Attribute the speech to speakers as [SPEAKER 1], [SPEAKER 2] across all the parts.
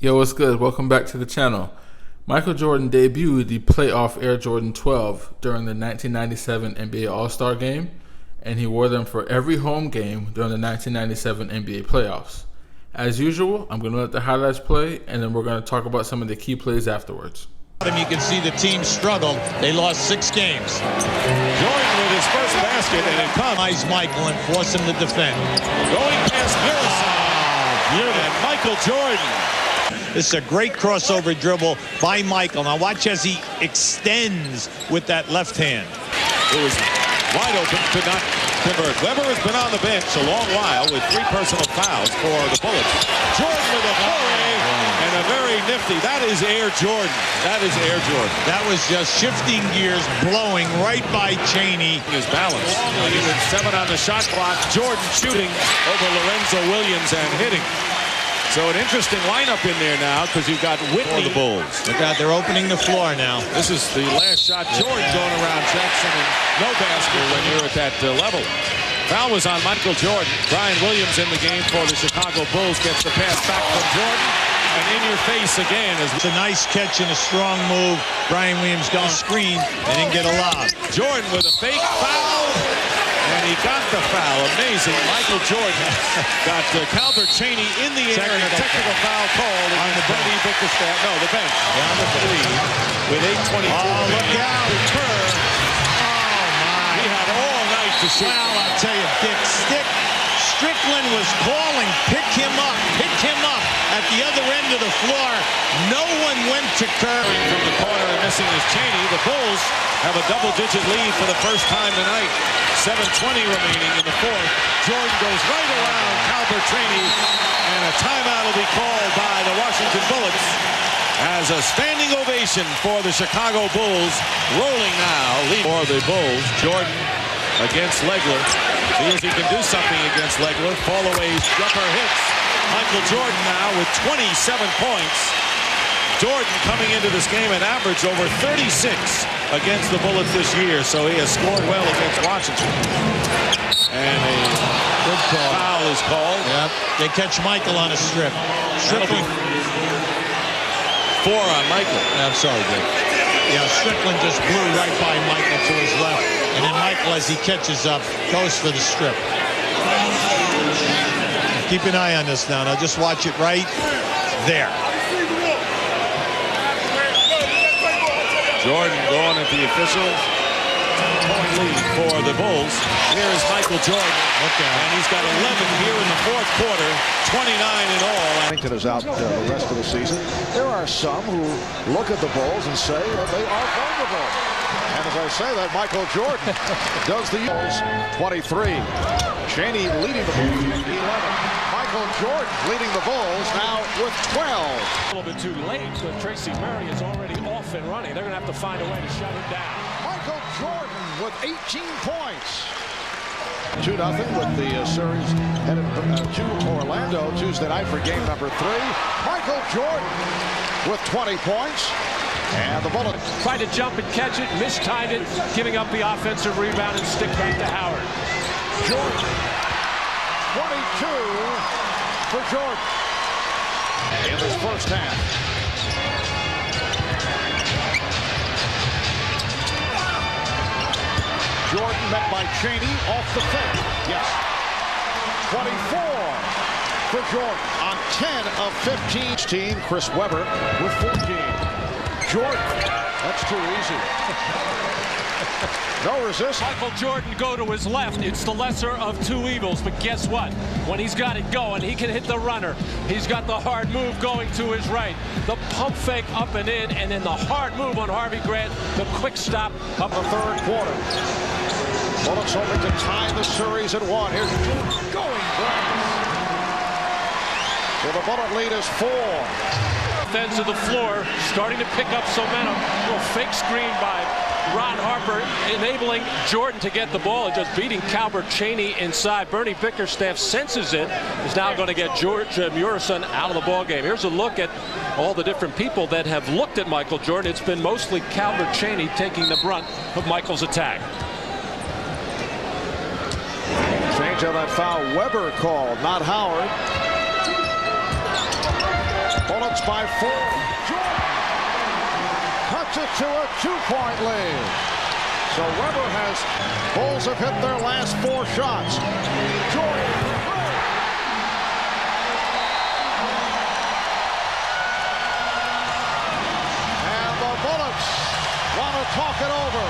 [SPEAKER 1] Yo, what's good? Welcome back to the channel. Michael Jordan debuted the playoff Air Jordan 12 during the 1997 NBA All-Star Game, and he wore them for every home game during the 1997 NBA playoffs. As usual, I'm going to let the highlights play, and then we're going to talk about some of the key plays afterwards.
[SPEAKER 2] You can see the team struggled. They lost 6 games.
[SPEAKER 3] Jordan with his first basket, and it comes.
[SPEAKER 2] Michael and force him to defend.
[SPEAKER 3] Going past Mutombo. And Michael Jordan.
[SPEAKER 2] This is a great crossover dribble by Michael. Now watch as he extends with that left hand.
[SPEAKER 3] It was wide open, could not convert. Weber has been on the bench a long while with 3 personal fouls for the Bullets. Jordan with a foray and a very nifty. That is Air Jordan. That is Air Jordan.
[SPEAKER 2] That was just shifting gears, blowing right by Cheney.
[SPEAKER 3] His balance. With 7 on the shot clock. Jordan shooting over Lorenzo Williams and hitting. So an interesting lineup in there now because you've got Whitney.
[SPEAKER 2] For the Bulls. Look out, they're opening the floor now.
[SPEAKER 3] This is the last shot. Jordan going around Jackson and no basket when you're at that level. Foul was on Michael Jordan. Brian Williams in the game for the Chicago Bulls gets the pass back from Jordan. And in your face again.
[SPEAKER 2] It's a nice catch and a strong move. Brian Williams got a screen and didn't get a lob.
[SPEAKER 3] Jordan with a fake foul. And he got the foul. Amazing. Michael Jordan got Calvert Cheney in the air and a technical foul called on the Brady Bickerstaff. No, the bench. Down to 3 with 8:22.
[SPEAKER 2] Oh, look out.
[SPEAKER 3] Kerr.
[SPEAKER 2] Oh, my.
[SPEAKER 3] He had all night to shoot.
[SPEAKER 2] Well, I'll tell you, Dick Strickland was calling, pick him up at the other end of the floor. No one went to Kerr.
[SPEAKER 3] From the corner and missing is Cheney. The Bulls have a double-digit lead for the first time tonight. 7:20 remaining in the fourth. Jordan goes right around Calvert Cheney, and a timeout will be called by the Washington Bullets as a standing ovation for the Chicago Bulls. Rolling now, lead for the Bulls. Jordan against Legler. Feels he can do something against Legler. Fallaway's jumper hits. Michael Jordan now with 27 points. Jordan coming into this game an average over 36 against the Bullets this year, so he has scored well against Washington. And a good foul is called.
[SPEAKER 2] Yep. They catch Michael on a strip.
[SPEAKER 3] Strickland. 4 on Michael.
[SPEAKER 2] I'm sorry, Dick. Yeah, Strickland just blew right by Michael to his left, and then Michael, as he catches up, goes for the strip. Keep an eye on this now. Now just watch it right there.
[SPEAKER 3] Jordan going at the official. Point lead for the Bulls. Here is Michael Jordan. And he's got 11 here in the fourth quarter. 29 in all.
[SPEAKER 4] Washington is out the rest of the season. There are some who look at the Bulls and say that they are vulnerable. And as I say that, Michael Jordan does the Bulls. 23. Cheney leading the Bulls with 11. Michael Jordan leading the Bulls now with 12.
[SPEAKER 5] A little bit too late, but Tracy Murray is already off and running. They're going to have to find a way to shut him down.
[SPEAKER 4] Michael Jordan with 18 points. 2-0 with the series headed to Orlando Tuesday night for game number 3. Michael Jordan with 20 points. And the Bullets
[SPEAKER 5] tried to jump and catch it, mistimed it, giving up the offensive rebound and stick back to Howard.
[SPEAKER 4] Jordan, 22 for Jordan in this first half. Jordan met by Cheney off the fake. Yes. 24 for Jordan on 10 of 15. Team Chris Weber with 14. Jordan, that's too easy. No resistance.
[SPEAKER 5] Michael Jordan go to his left. It's the lesser of 2 evils, but guess what? When he's got it going, he can hit the runner. He's got the hard move going to his right. The pump fake up and in, and then the hard move on Harvey Grant. The quick stop up the third quarter.
[SPEAKER 4] Bullets hoping to tie the series at 1. Here's Jordan going Grant. So the Bullet lead is 4.
[SPEAKER 5] Ends of the floor, starting to pick up momentum. A little fake screen by Ron Harper, enabling Jordan to get the ball and just beating Calvert Cheney inside. Bernie Bickerstaff senses it, is now going to get George Murison out of the ball game. Here's a look at all the different people that have looked at Michael Jordan. It's been mostly Calvert Cheney taking the brunt of Michael's attack.
[SPEAKER 4] Change of that foul. Weber called, not Howard. Bullets by 4. Jordan cuts it to a 2-point lead. So Weber Bulls have hit their last 4 shots. Jordan. And the Bullets want to talk it over.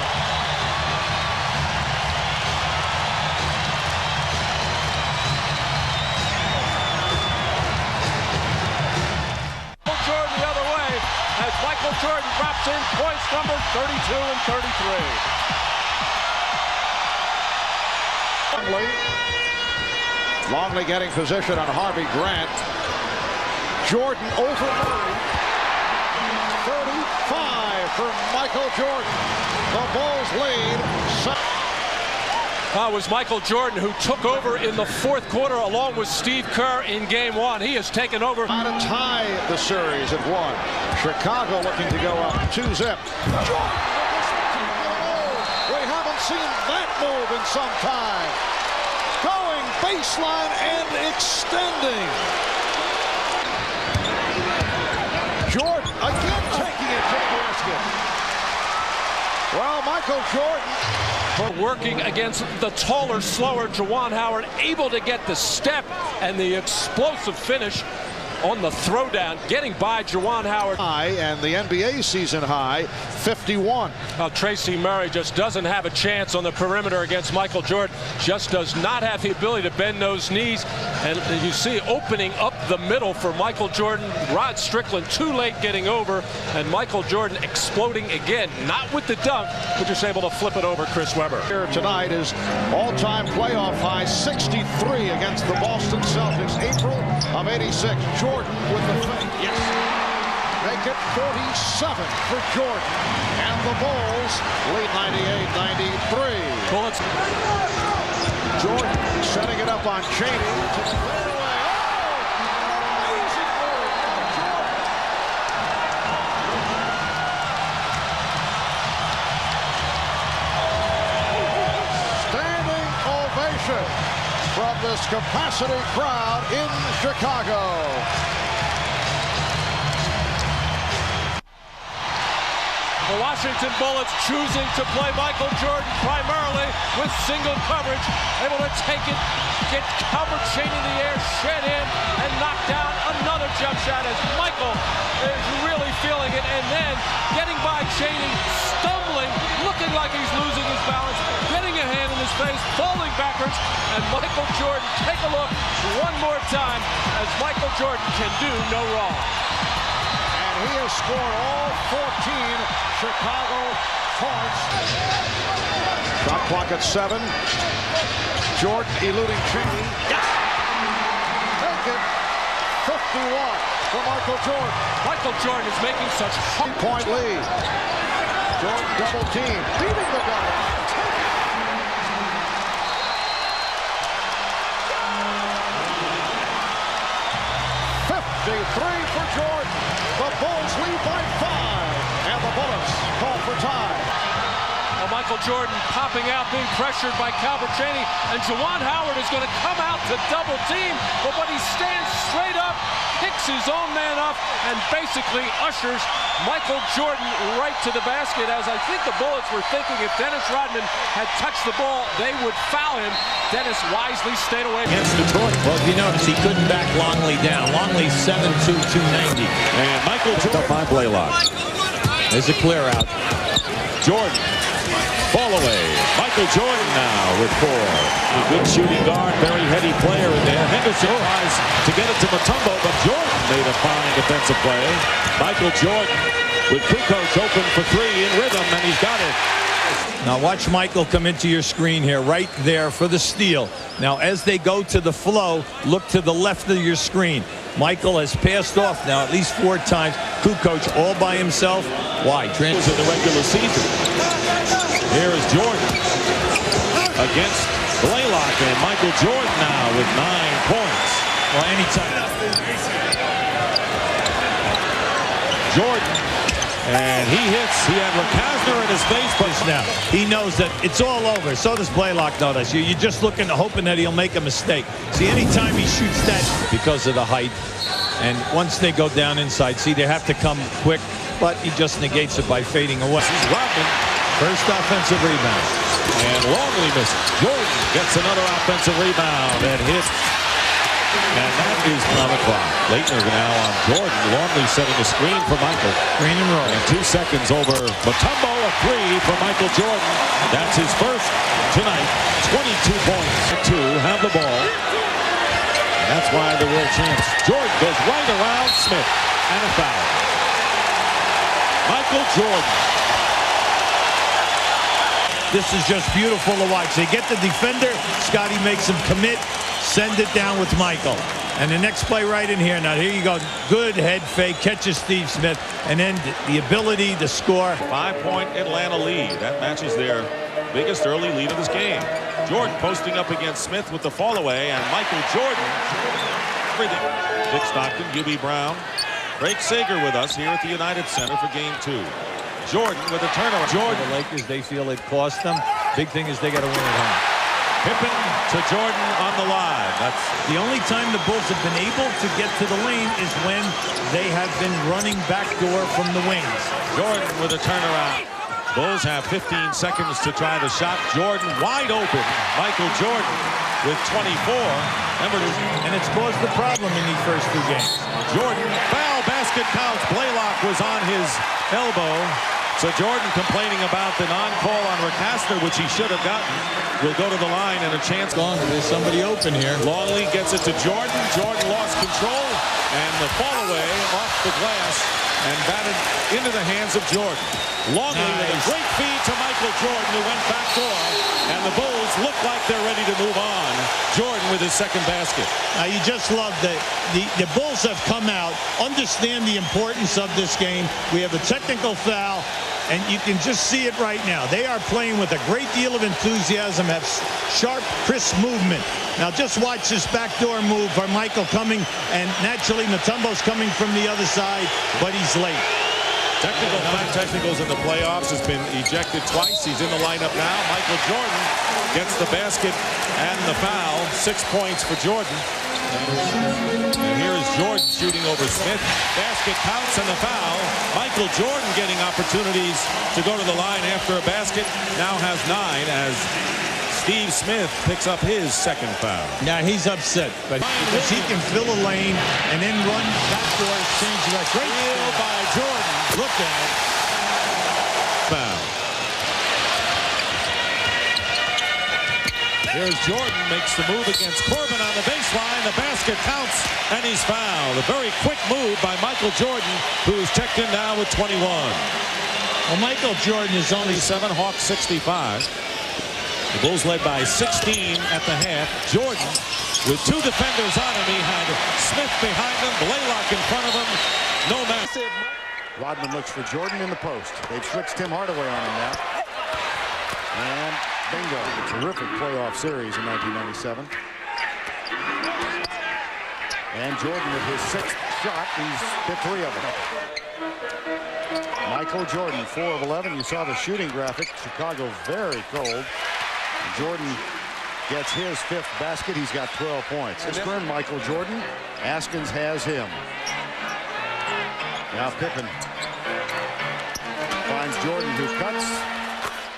[SPEAKER 5] Jordan the other way as Michael Jordan drops in points number 32 and 33.
[SPEAKER 4] Longley getting position on Harvey Grant. Jordan over Murray. 35 for Michael Jordan. The Bulls lead.
[SPEAKER 5] It was Michael Jordan who took over in the 4th quarter along with Steve Kerr in game 1. He has taken over.
[SPEAKER 4] Trying to tie the series at 1. Chicago looking to go up 2-zip. Jordan. We haven't seen that move in some time. Going baseline and extending. Jordan again taking it to the basket. Well, Michael Jordan
[SPEAKER 5] working against the taller, slower Juwan Howard, able to get the step and the explosive finish on the throwdown, getting by Juwan Howard.
[SPEAKER 4] And the NBA season high, 51.
[SPEAKER 5] Tracy Murray just doesn't have a chance on the perimeter against Michael Jordan. Just does not have the ability to bend those knees. And you see opening up the middle for Michael Jordan. Rod Strickland too late getting over. And Michael Jordan exploding again. Not with the dunk, but just able to flip it over Chris Webber.
[SPEAKER 4] Here tonight is all-time playoff high, 63 against the Boston Celtics. April of '86. Jordan with the fake. Yes. Make it 47 for Jordan. And the Bulls lead 98-93.
[SPEAKER 5] Bullets.
[SPEAKER 4] Jordan setting it up on Chaney. To the fairway. Oh! Amazing move by Jordan. Standing ovation from this capacity crowd in Chicago.
[SPEAKER 5] The Washington Bullets choosing to play Michael Jordan primarily with single coverage, able to take it, get Calvert Chaney in the air, shed in, and knock down another jump shot as Michael is really feeling it, and then getting by Chaney, stumbling, looking like he's losing his balance, getting a hand in his face, falling backwards, and Michael Jordan, take a look one more time as Michael Jordan can do no wrong.
[SPEAKER 4] He has scored all 14 Chicago points. Shot clock at 7. Jordan eluding Chaney. Yes! Make it 51 for Michael Jordan.
[SPEAKER 5] Michael Jordan is making such
[SPEAKER 4] 3-point lead. Jordan double team, beating the guy. 53 for Jordan. The Bulls lead by 5, and the Bullets call for time.
[SPEAKER 5] Michael Jordan popping out, being pressured by Calvert Chaney, and Juwan Howard is going to come out to double team, but when he stands straight up, picks his own man up, and basically ushers Michael Jordan right to the basket, as I think the Bullets were thinking if Dennis Rodman had touched the ball, they would foul him. Dennis wisely stayed away.
[SPEAKER 6] Against Detroit. Well, if you notice, he couldn't back Longley down. Longley 7'2", 290.
[SPEAKER 3] And Michael Jordan up by Blaylock.
[SPEAKER 6] There's a clear out.
[SPEAKER 3] Jordan. Ball away. Michael Jordan now with 4. A good shooting guard, very heady player in there. Henderson tries to get it to Mutombo, but Jordan made a fine defensive play. Michael Jordan with Kukoc open for 3 in rhythm, and he's got it.
[SPEAKER 6] Now watch Michael come into your screen here, right there for the steal. Now as they go to the flow, look to the left of your screen. Michael has passed off now at least 4 times. Kukoc all by himself. Why?
[SPEAKER 3] It was in the regular season. Here is Jordan against Blaylock, and Michael Jordan now with 9 points.
[SPEAKER 6] Well, anytime.
[SPEAKER 3] Jordan. And he hits. He had Rakasner in his face, but
[SPEAKER 6] Now he knows that it's all over. So does Blaylock know that. You're just looking, hoping that he'll make a mistake. See, anytime he shoots that, because of the height, and once they go down inside, see, they have to come quick, but he just negates it by fading away.
[SPEAKER 3] This is Rodman.
[SPEAKER 6] First offensive rebound.
[SPEAKER 3] And Longley misses. Jordan gets another offensive rebound and hits. And that is on the clock. Leitner now on Jordan. Longley setting the screen for Michael.
[SPEAKER 6] Green and roll.
[SPEAKER 3] And 2 seconds over Mutombo. A three for Michael Jordan. That's his first tonight. 22 points. Two have the ball. And that's why the world champs. Jordan goes right around Smith. And a foul. Michael Jordan.
[SPEAKER 6] This is just beautiful to watch. They get the defender. Scotty makes him commit. Send it down with Michael. And the next play right in here. Now, here you go. Good head fake. Catches Steve Smith. And then the ability to score.
[SPEAKER 3] 5-point Atlanta lead. That matches their biggest early lead of this game. Jordan posting up against Smith with the fall away. And Michael Jordan. Everything. Dick Stockton, UB Brown. Craig Sager with us here at the United Center for game 2. Jordan with a turnover. Jordan.
[SPEAKER 6] The Lakers, they feel it cost them. Big thing is they got to win at home.
[SPEAKER 3] Pippen to Jordan on the line. That's
[SPEAKER 6] The only time the Bulls have been able to get to the lane is when they have been running backdoor from the wings.
[SPEAKER 3] Jordan with a turnaround. Bulls have 15 seconds to try the shot. Jordan wide open. Michael Jordan with 24.
[SPEAKER 6] And it's caused the problem in these first 2 games.
[SPEAKER 3] Jordan, foul, basket counts. Blaylock was on his elbow. So Jordan complaining about the non-call on Rakasner, which he should have gotten. Will go to the line and a chance.
[SPEAKER 6] There's somebody open here.
[SPEAKER 3] Longley gets it to Jordan. Jordan lost control. And the fall away off the glass and batted into the hands of Jordan. Longley with a great feed to Michael Jordan, who went backdoor. And the Bulls look like they're ready to move on. Jordan with his second basket.
[SPEAKER 2] Now you just love that the Bulls have come out, understand the importance of this game. We have a technical foul, and you can just see it right now. They are playing with a great deal of enthusiasm, have sharp, crisp movement. Now just watch this backdoor move by Michael coming, and naturally Mutombo's coming from the other side, but he's late.
[SPEAKER 3] Technicals in the playoffs, has been ejected twice. He's in the lineup now. Michael Jordan gets the basket and the foul. 6 points for Jordan. And here is Jordan shooting over Smith. Basket counts and the foul. Michael Jordan getting opportunities to go to the line after a basket. Now has 9 as Steve Smith picks up his second foul.
[SPEAKER 6] Now he's upset, but because he can fill a lane and then run backdoor, change the great
[SPEAKER 3] Steal by Jordan.
[SPEAKER 6] Look at it.
[SPEAKER 3] Foul. Here's Jordan, makes the move against Corbin on the baseline. The basket counts, and he's fouled. A very quick move by Michael Jordan, who's checked in now with 21.
[SPEAKER 2] Well, Michael Jordan is only
[SPEAKER 3] 7, Hawks 65. The Bulls led by 16 at the half. Jordan with 2 defenders on him. He had Smith behind him, Blaylock in front of him. No match.
[SPEAKER 4] Rodman looks for Jordan in the post. They've switched Tim Hardaway on him now. And bingo. A terrific playoff series in 1997. And Jordan with his 6th shot. He's hit 3 of them. Michael Jordan, 4 of 11. You saw the shooting graphic. Chicago very cold. Jordan gets his 5th basket. He's got 12 points. It's from Michael Jordan. Askins has him. Now Pippen finds Jordan, who cuts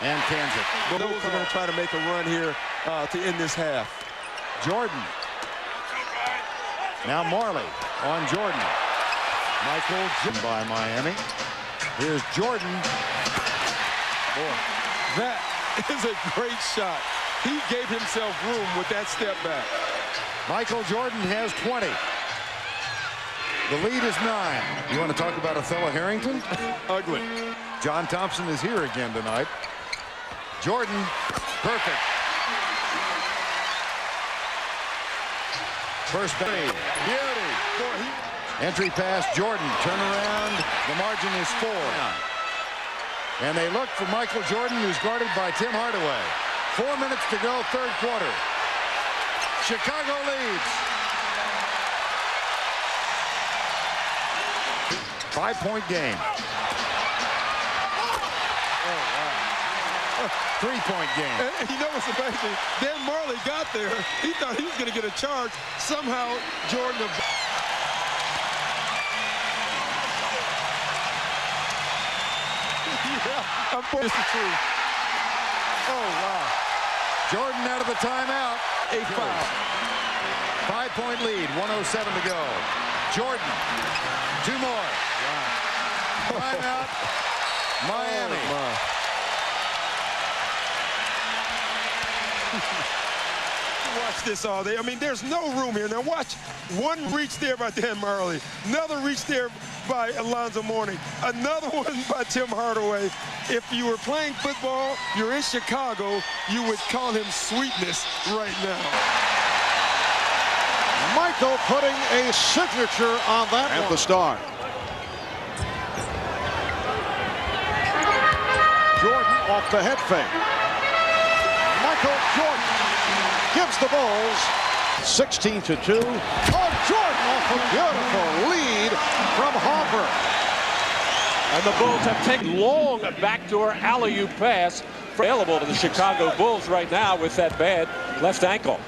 [SPEAKER 4] and cans it.
[SPEAKER 7] The Bulls are going to try to make a run here to end this half.
[SPEAKER 4] Jordan. Now Marley on Jordan. Michael Jordan by Miami. Here's Jordan. Boy.
[SPEAKER 7] That is a great shot. He gave himself room with that step back.
[SPEAKER 4] Michael Jordan has 20. The lead is 9. You want to talk about Othello Harrington?
[SPEAKER 7] Ugly.
[SPEAKER 4] John Thompson is here again tonight. Jordan, perfect. First base. Beauty. Entry pass, Jordan. Turn around. The margin is 4. And they look for Michael Jordan, who's guarded by Tim Hardaway. 4 minutes to go, 3rd quarter. Chicago leads. 5-point game. Three-point game.
[SPEAKER 7] And you know what's amazing? Dan Marley got there. He thought he was going to get a charge. Somehow, Jordan... Yeah, it's the truth.
[SPEAKER 4] Oh, wow. Jordan out of the timeout.
[SPEAKER 7] A foul.
[SPEAKER 4] 5-point lead, 1:07 to go. Jordan, 2 more. Wow. Timeout, Miami.
[SPEAKER 7] Watch this all day. I mean, there's no room here. Now watch. One reach there by Dan Marley. Another reach there by Alonzo Mourning. Another one by Tim Hardaway. If you were playing football, you're in Chicago, you would call him sweetness right now.
[SPEAKER 4] Michael putting a signature on that at the start. Jordan off the head fake. Michael Jordan gives the Bulls 16-2. Oh, Jordan off a beautiful lead from Harper.
[SPEAKER 5] And the Bulls have taken long backdoor alley-oop pass available to the Chicago Bulls right now with that bad left ankle.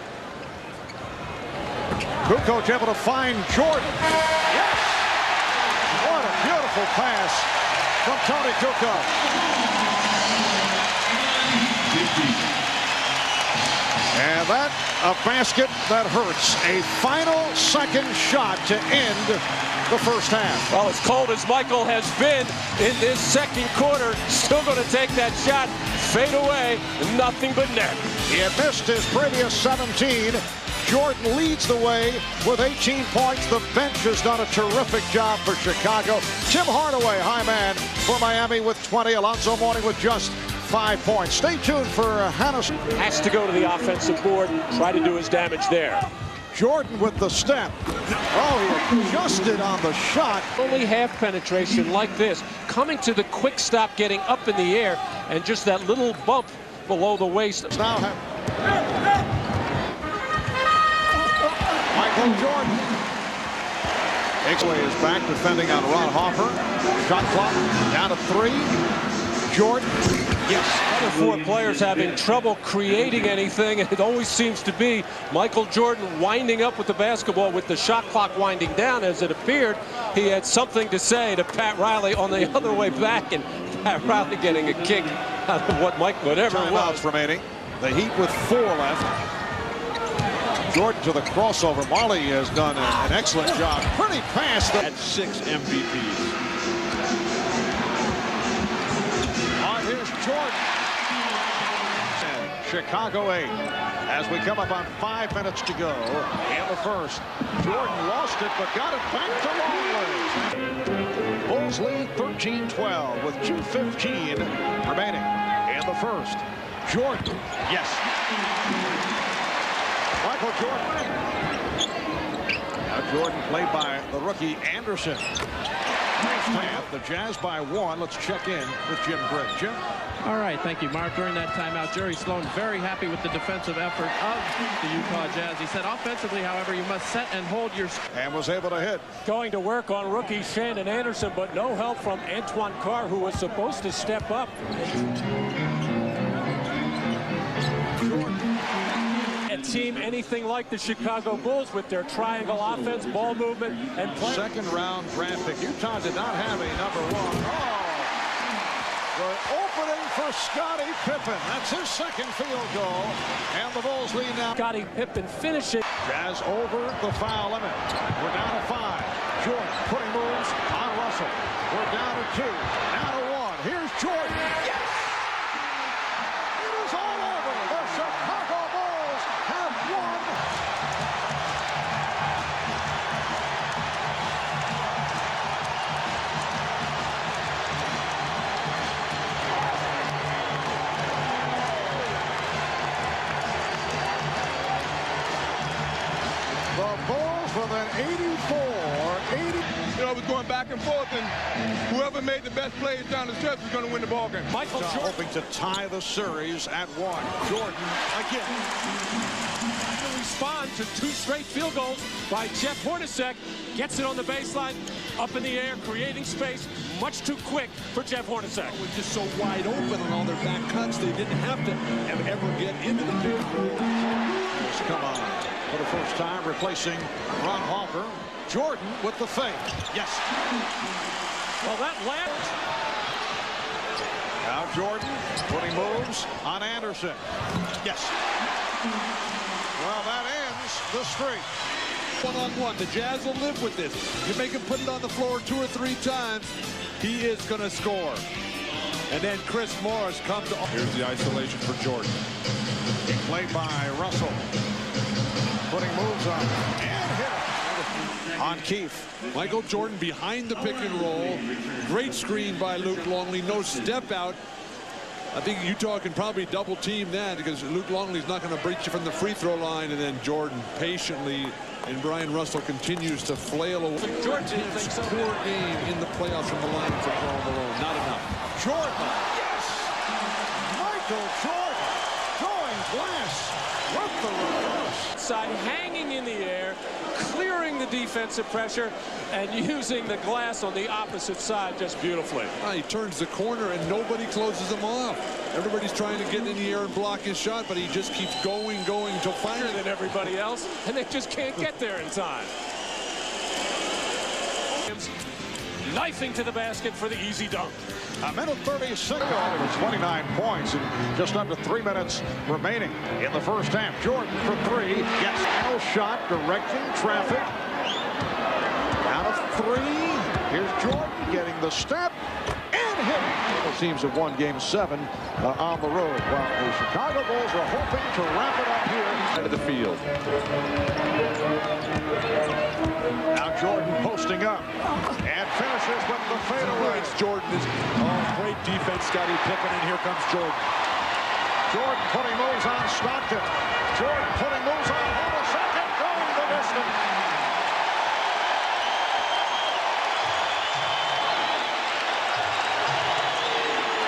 [SPEAKER 4] Kukoc able to find Jordan. Yes! What a beautiful pass from Tony Kukoc. And that, a basket that hurts. A final second shot to end the first half.
[SPEAKER 5] Well, as cold as Michael has been in this second quarter, still going to take that shot, fade away, nothing but net.
[SPEAKER 4] He had missed his previous 17. Jordan leads the way with 18 points. The bench has done a terrific job for Chicago. Tim Hardaway, high man for Miami with 20. Alonzo Mourning with just 5 points. Stay tuned for Hannes.
[SPEAKER 5] Has to go to the offensive board and try to do his damage there.
[SPEAKER 4] Jordan with the step. Oh, he adjusted on the shot.
[SPEAKER 5] Only half penetration like this. Coming to the quick stop, getting up in the air, and just that little bump below the waist.
[SPEAKER 4] Now Michael Jordan. Ixley is back defending on Ron Harper. Shot clock down to 3. Jordan. Yes.
[SPEAKER 5] Other 4 players having trouble creating anything. It always seems to be Michael Jordan winding up with the basketball with the shot clock winding down. As it appeared, he had something to say to Pat Riley on the other way back, and Pat Riley getting a kick out of what Mike, whatever it was.
[SPEAKER 4] Timeouts remaining. The Heat with 4 left. Jordan to the crossover. Marley has done an excellent job. Pretty pass.
[SPEAKER 2] Had 6 MVPs.
[SPEAKER 4] Here's Jordan. And Chicago 8. As we come up on 5 minutes to go in the first. Jordan lost it, but got it back to Longley. Bulls lead 13-12 with 2:15 remaining in the first. Jordan. Yes. Michael Jordan. Now Jordan played by the rookie Anderson. First half, the Jazz by 1. Let's check in with Jim Gregg. Jim?
[SPEAKER 8] All right, thank you, Mark. During that timeout, Jerry Sloan very happy with the defensive effort of the Utah Jazz. He said offensively, however, you must set and hold your...
[SPEAKER 4] And was able to hit.
[SPEAKER 5] Going to work on rookie Shannon Anderson, but no help from Antoine Carr, who was supposed to step up. A team anything like the Chicago Bulls with their triangle offense, ball movement, and play.
[SPEAKER 4] Second round draft pick. Utah did not have a number 1. Oh! The opening for Scottie Pippen. That's his second field goal. And the Bulls lead now.
[SPEAKER 5] Scottie Pippen finishing.
[SPEAKER 4] Jazz over the foul limit. We're down to 5. Jordan putting moves on Russell. We're down to 2. Now to 1. Here's Jordan. Yes! It is all over. The Chicago Bulls have won. The Bulls with an 84-80.
[SPEAKER 7] You know, it was going back and forth, and whoever made the best plays down the stretch was going to win the ball game.
[SPEAKER 5] Michael
[SPEAKER 4] Jordan
[SPEAKER 5] Jordan
[SPEAKER 4] hoping to tie the series at 1. Jordan again.
[SPEAKER 5] respond to 2 straight field goals by Jeff Hornacek. Gets it on the baseline, up in the air, creating space. Much too quick for Jeff Hornacek.
[SPEAKER 3] It was just so wide open on all their back cuts, they didn't have to ever get into the field.
[SPEAKER 4] Has come on for the first time, replacing Ron Harper. Jordan with the fake. Yes.
[SPEAKER 5] Well, that left.
[SPEAKER 4] Now Jordan putting moves on Anderson. Yes. Well, that ends the streak.
[SPEAKER 3] One-on-one. The Jazz will live with this. You make him put it on the floor 2 or 3 times, he is going to score. And then Chris Morris comes on.
[SPEAKER 9] Here's the isolation for Jordan.
[SPEAKER 4] Played by Russell. Putting moves on. And hit it on Keefe.
[SPEAKER 3] Michael Jordan behind the pick and roll. Great screen by Luke Longley. No step out. I think Utah can probably double team that because Luke Longley's not going to breach you from the free throw line, and then Jordan patiently, and Brian Russell continues to flail away.
[SPEAKER 5] Jordan didn't think so.
[SPEAKER 3] Poor game in the playoffs from the line for Karl Malone. Not enough.
[SPEAKER 4] Jordan. Yes. Michael Jordan drawing glass with the reverse.
[SPEAKER 5] Side hanging in the air, clearing the defensive pressure, and using the glass on the opposite side just beautifully.
[SPEAKER 3] He turns the corner and nobody closes him off. Everybody's trying to get in the air and block his shot, but he just keeps going to fire
[SPEAKER 5] Than everybody else, and they just can't get there in time. Knifing to the basket for the easy dunk.
[SPEAKER 4] A minute 36 on it. 29 points in just under 3 minutes remaining in the first half. Jordan for 3. Gets no shot, directing traffic. Out of 3. Here's Jordan getting the step and hitting. Both teams have won Game 7 on the road, while the Chicago Bulls are hoping to wrap it up here into the field. Now Jordan posting up and finishes with the fadeaway.
[SPEAKER 3] Jordan is great defense, Scottie Pippen, and here comes Jordan.
[SPEAKER 4] Jordan putting moves on Stockton. Jordan putting moves on Hornacek and going the distance.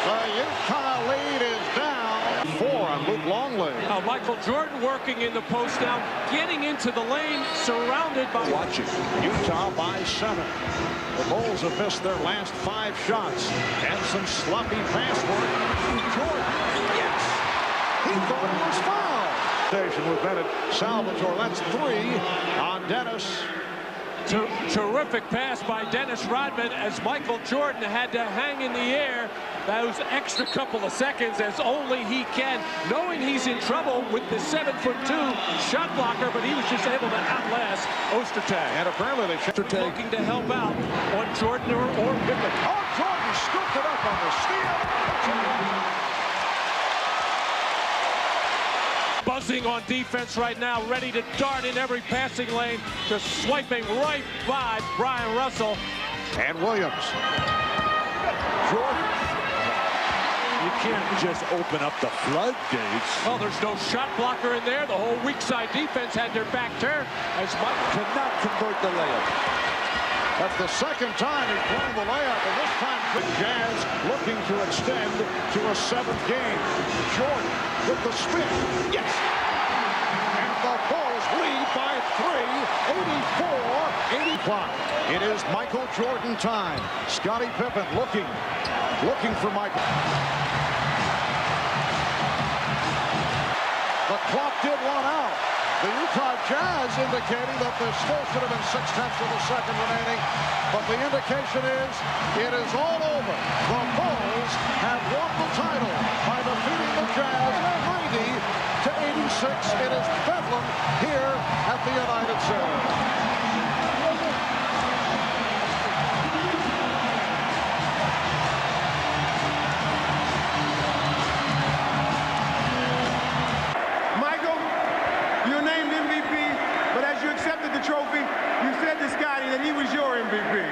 [SPEAKER 4] The Utah lead is down 4 on Luke Longley.
[SPEAKER 5] Now Michael Jordan working in the post now, getting into the lane, surrounded by...
[SPEAKER 4] Watching Utah by 7. The Bulls have missed their last 5 shots and some sloppy pass work. Jordan, yes, he thought he was fouled. Station with Bennett, Salvatore, that's 3 on Dennis.
[SPEAKER 5] Terrific pass by Dennis Rodman as Michael Jordan had to hang in the air those extra couple of seconds as only he can, knowing he's in trouble with the 7'2" shot blocker, but he was just able to outlast Ostertag.
[SPEAKER 4] And apparently they
[SPEAKER 5] looking to help out on Jordan or Pippen.
[SPEAKER 4] Oh, Jordan scooped it up on the steal.
[SPEAKER 5] Buzzing on defense right now, ready to dart in every passing lane, just swiping right by Brian Russell.
[SPEAKER 4] And Williams. Jordan.
[SPEAKER 3] You can't just open up the floodgates.
[SPEAKER 5] Well, there's no shot blocker in there. The whole weak side defense had their back turned as Mike
[SPEAKER 3] Cannot convert the layup.
[SPEAKER 4] That's the second time he's blown the layup, and this time the Jazz looking to extend to a 7th game. Jordan with the spin. Yes! And the Bulls lead by 3, 84-80 clock. It is Michael Jordan time. Scottie Pippen looking for Michael. The clock did run out. The Utah Jazz indicating that there still should have been 6/10 of a second remaining, but the indication is it is all over. The Bulls have won the title by defeating the Jazz 90-86. It is Bedlam here at the United Center.
[SPEAKER 10] Trophy, you said to Scottie that he was your MVP.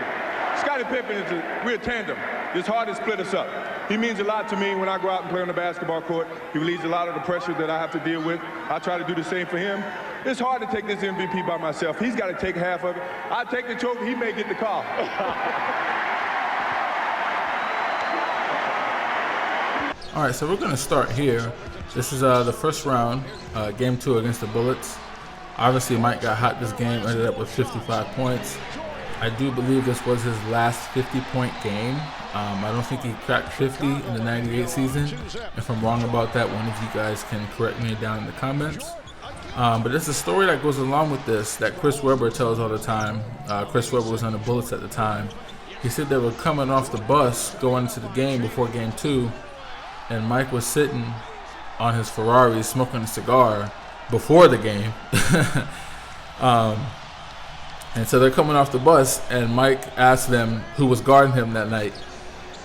[SPEAKER 11] Scottie Pippen we're a tandem. It's hard to split us up. He means a lot to me when I go out and play on the basketball court. He relieves a lot of the pressure that I have to deal with. I try to do the same for him. It's hard to take this MVP by myself. He's got to take half of it. I take the trophy, he may get the call.
[SPEAKER 1] All right, so we're going to start here. This is the first round, Game 2 against the Bullets. Obviously, Mike got hot this game, ended up with 55 points. I do believe this was his last 50-point game. I don't think he cracked 50 in the 98 season. If I'm wrong about that, one of you guys can correct me down in the comments. But there's a story that goes along with this that Chris Webber tells all the time. Chris Webber was on the Bullets at the time. He said they were coming off the bus going into the game before game 2, and Mike was sitting on his Ferrari smoking a cigar before the game. And so they're coming off the bus, and Mike asked them who was guarding him that night.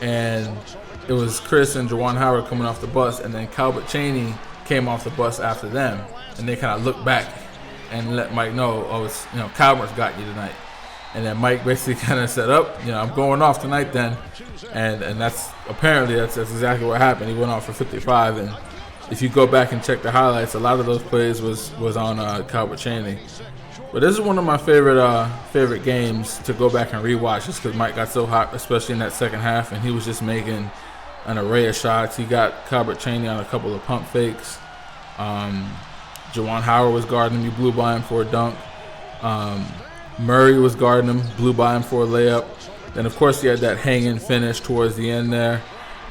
[SPEAKER 1] And it was Chris and Juwan Howard coming off the bus, and then Calbert Cheaney came off the bus after them. And they kind of looked back and let Mike know, oh, it's, Calbert's got you tonight. And then Mike basically kind of said, I'm going off tonight then. And that's exactly what happened. He went off for 55. And if you go back and check the highlights, a lot of those plays was on Calbert Cheaney. But this is one of my favorite games to go back and rewatch, just because Mike got so hot, especially in that second half, and he was just making an array of shots. He got Calbert Cheaney on a couple of pump fakes. Juwan Howard was guarding him. He blew by him for a dunk. Murray was guarding him, blew by him for a layup. Then, of course, he had that hang-in finish towards the end there.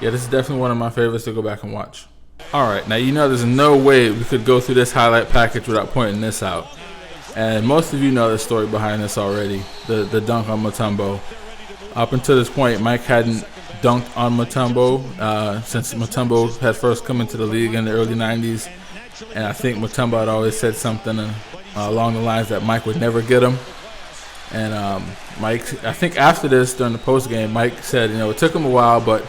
[SPEAKER 1] Yeah, this is definitely one of my favorites to go back and watch. All right, now there's no way we could go through this highlight package without pointing this out. And most of you know the story behind this already, the dunk on Mutombo. Up until this point, Mike hadn't dunked on Mutombo since Mutombo had first come into the league in the early 90s. And I think Mutombo had always said something along the lines that Mike would never get him. And Mike, I think after this, during the postgame, Mike said, it took him a while, but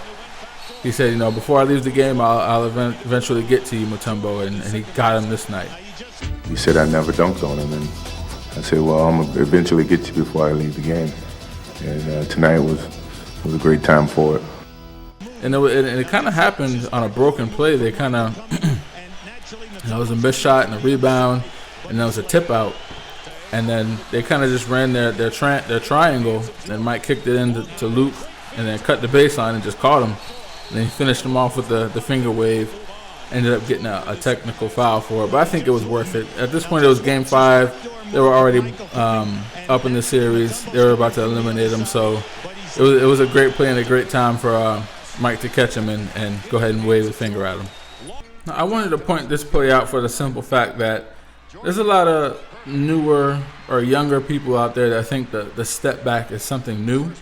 [SPEAKER 1] he said, before I leave the game, I'll eventually get to you, Mutombo, and he got him this night.
[SPEAKER 9] He said I never dunked on him, and I said, well, I'm going to eventually get to you before I leave the game. And tonight was a great time for it.
[SPEAKER 1] And it kind of happened on a broken play. They kind of, it was a missed shot and a rebound, and there was a tip out. And then they kind of just ran their triangle, and Mike kicked it in to Luke, and then cut the baseline and just caught him. And then he finished him off with the finger wave. Ended up getting a technical foul for it, but I think it was worth it. At this point, it was Game 5. They were already up in the series. They were about to eliminate him, so it was a great play and a great time for Mike to catch him and go ahead and wave the finger at him. Now, I wanted to point this play out for the simple fact that there's a lot of newer or younger people out there that think the step back is something new.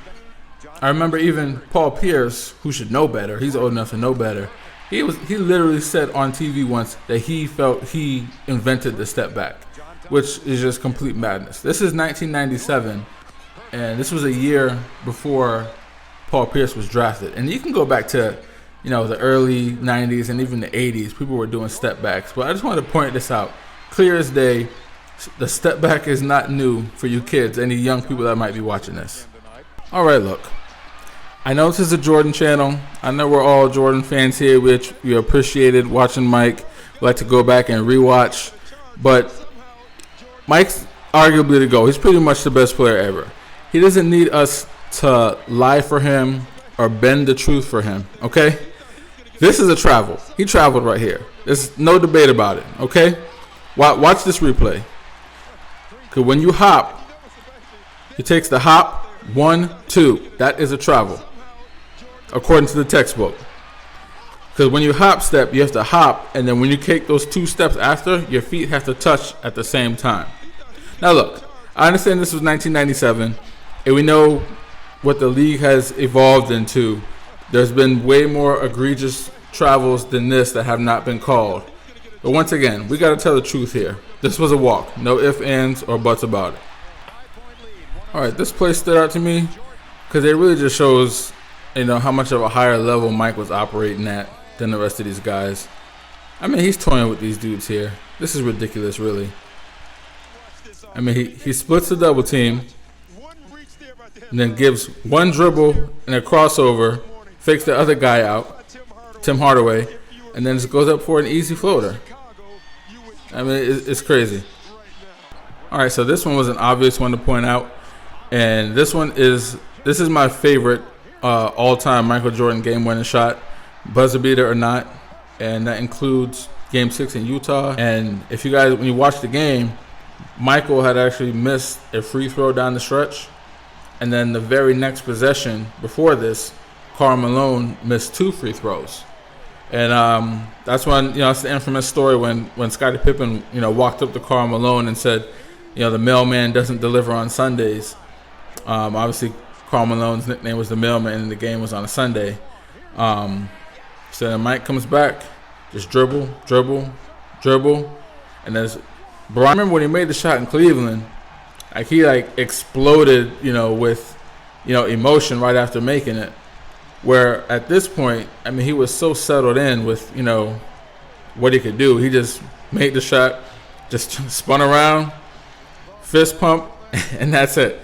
[SPEAKER 1] I remember even Paul Pierce, who should know better. He's old enough to know better. He literally said on TV once that he felt he invented the step back, which is just complete madness. This is 1997, and this was a year before Paul Pierce was drafted. And you can go back to, the early 90s and even the 80s. People were doing step backs, but I just wanted to point this out. Clear as day, the step back is not new for you kids, any young people that might be watching this. All right, look. I know this is a Jordan channel. I know we're all Jordan fans here, which we appreciated watching Mike. We like to go back and rewatch. But Mike's arguably the GOAT. He's pretty much the best player ever. He doesn't need us to lie for him or bend the truth for him, okay? This is a travel. He traveled right here. There's no debate about it, okay? Watch this replay. Because when you hop, he takes the hop, 1, 2. That is a travel, according to the textbook. Because when you hop step, you have to hop, and then when you take those 2 steps after, your feet have to touch at the same time. Now look, I understand this was 1997, and we know what the league has evolved into. There's been way more egregious travels than this that have not been called. But once again, we got to tell the truth here. This was a walk. No ifs, ands, or buts about it. All right, this play stood out to me because it really just shows, how much of a higher level Mike was operating at than the rest of these guys. I mean, he's toying with these dudes here. This is ridiculous, really. I mean, he splits the double team and then gives one dribble and a crossover, fakes the other guy out, Tim Hardaway, and then just goes up for an easy floater. I mean, it's crazy. All right, so this one was an obvious one to point out. And this is my favorite all-time Michael Jordan game-winning shot, buzzer beater or not, and that includes Game 6 in Utah. And if you guys, when you watch the game, Michael had actually missed a free throw down the stretch. And then the very next possession before this, Karl Malone missed 2 free throws. And that's when, it's the infamous story when Scottie Pippen, walked up to Karl Malone and said, the mailman doesn't deliver on Sundays. Obviously, Karl Malone's nickname was the mailman, and the game was on a Sunday. So then Mike comes back, just dribble. And as Brian, I remember when he made the shot in Cleveland, he exploded, with, emotion right after making it. Where at this point, he was so settled in with, what he could do. He just made the shot, just spun around, fist pump, and that's it.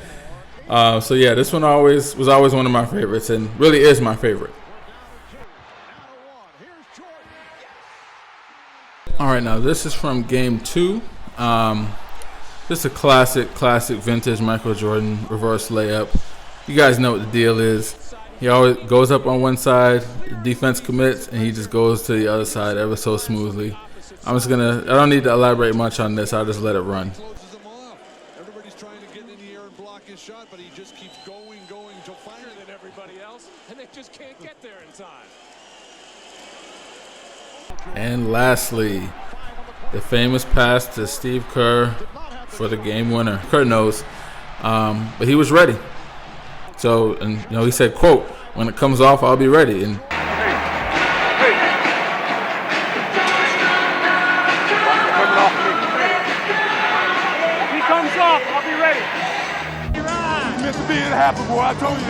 [SPEAKER 1] So yeah, this one was always one of my favorites, and really is my favorite. All right, now this is from Game 2. This is a classic vintage Michael Jordan reverse layup. You guys know what the deal is. He always goes up on one side, defense commits, and he just goes to the other side ever so smoothly. I don't need to elaborate much on this. I'll just let it run.
[SPEAKER 3] Everybody's trying to get in the air and block his shot, but he just keeps going to fire than everybody else, and they just can't get there in time.
[SPEAKER 1] And lastly, the famous pass to Steve Kerr for the game winner. Kerr knows, but he was ready. So, and he said, quote, "When it comes off, I'll be ready." And
[SPEAKER 10] He comes off, I'll be ready.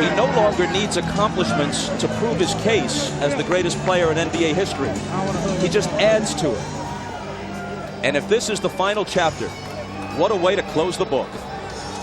[SPEAKER 12] He no longer needs accomplishments to prove his case as the greatest player in NBA history. He just adds to it. And if this is the final chapter, what a way to close the book.